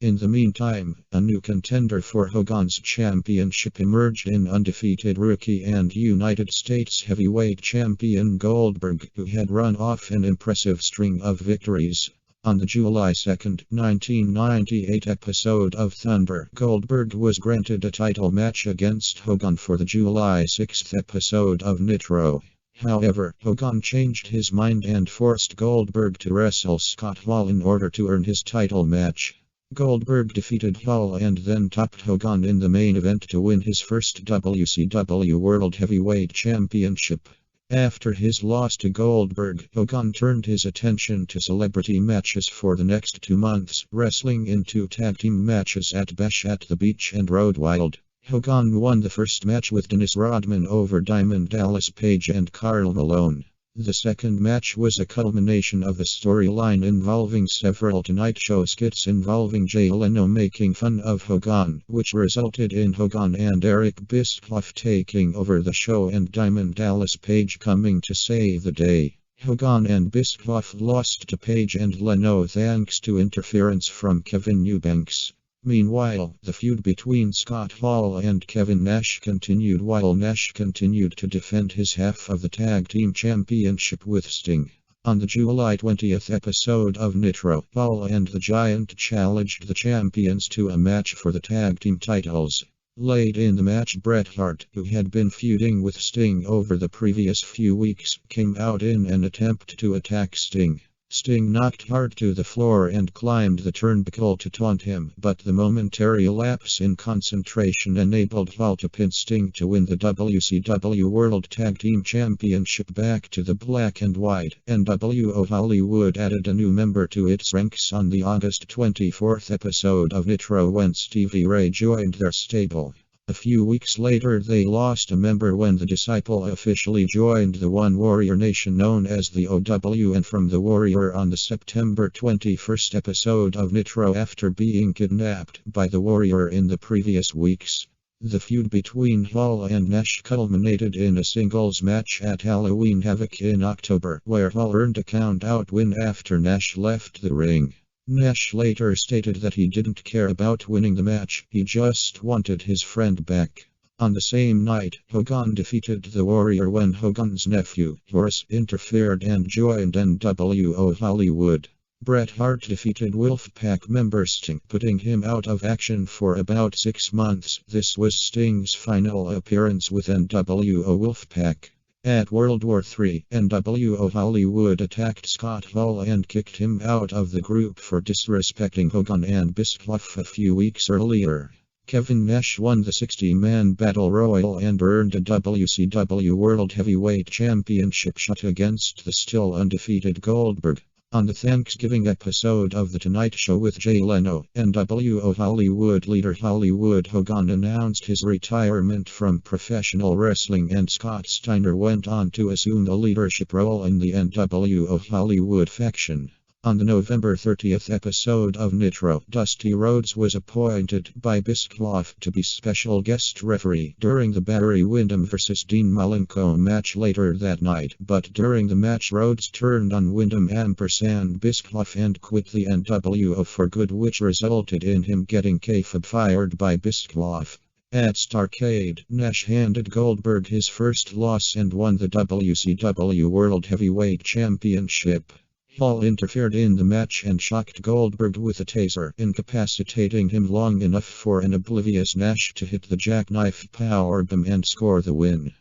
In the meantime, a new contender for Hogan's championship emerged in undefeated rookie and United States heavyweight champion Goldberg, who had run off an impressive string of victories. On the July 2, 1998 episode of Thunder, Goldberg was granted a title match against Hogan for the July 6 episode of Nitro. However, Hogan changed his mind and forced Goldberg to wrestle Scott Hall in order to earn his title match. Goldberg defeated Hall and then topped Hogan in the main event to win his first WCW World Heavyweight Championship. After his loss to Goldberg, Hogan turned his attention to celebrity matches for the next 2 months, wrestling in 2 tag team matches at Bash at the Beach and Road Wild. Hogan won the first match with Dennis Rodman over Diamond Dallas Page and Karl Malone. The second match was a culmination of a storyline involving several Tonight Show skits involving Jay Leno making fun of Hogan, which resulted in Hogan and Eric Bischoff taking over the show and Diamond Dallas Page coming to save the day. Hogan and Bischoff lost to Page and Leno thanks to interference from Kevin Eubanks. Meanwhile, the feud between Scott Hall and Kevin Nash continued while Nash continued to defend his half of the tag team championship with Sting. On the July 20th episode of Nitro, Hall and the Giant challenged the champions to a match for the tag team titles. Late in the match, Bret Hart, who had been feuding with Sting over the previous few weeks, came out in an attempt to attack Sting. Sting knocked Hart to the floor and climbed the turnbuckle to taunt him, but the momentary lapse in concentration enabled Hall to pin Sting to win the WCW World Tag Team Championship back to the black and white. nWo Hollywood added a new member to its ranks on the August 24th episode of Nitro when Stevie Ray joined their stable. A few weeks later they lost a member when the Disciple officially joined the One Warrior Nation known as the OW and from the Warrior on the September 21st episode of Nitro after being kidnapped by the Warrior in the previous weeks. The feud between Hall and Nash culminated in a singles match at Halloween Havoc in October, where Hall earned a count-out win after Nash left the ring. Nash later stated that he didn't care about winning the match, he just wanted his friend back. On the same night, Hogan defeated the Warrior when Hogan's nephew, Horace, interfered and joined nWo Hollywood. Bret Hart defeated Wolfpack member Sting, putting him out of action for about 6 months. This was Sting's final appearance with nWo Wolfpack. At World War III, nWo Hollywood attacked Scott Hall and kicked him out of the group for disrespecting Hogan and Bischoff a few weeks earlier. Kevin Nash won the 60-man Battle Royal and earned a WCW World Heavyweight Championship shot against the still undefeated Goldberg. On the Thanksgiving episode of The Tonight Show with Jay Leno, nWo Hollywood leader Hollywood Hogan announced his retirement from professional wrestling and Scott Steiner went on to assume the leadership role in the nWo Hollywood faction. On the November 30th episode of Nitro, Dusty Rhodes was appointed by Bischoff to be special guest referee during the Barry Windham vs. Dean Malenko match later that night, but during the match Rhodes turned on Windham & Bischoff and quit the nWo for good, which resulted in him getting kayfabe fired by Bischoff. At Starrcade, Nash handed Goldberg his first loss and won the WCW World Heavyweight Championship. Hall interfered in the match and shocked Goldberg with a taser, incapacitating him long enough for an oblivious Nash to hit the jackknife powerbomb and score the win.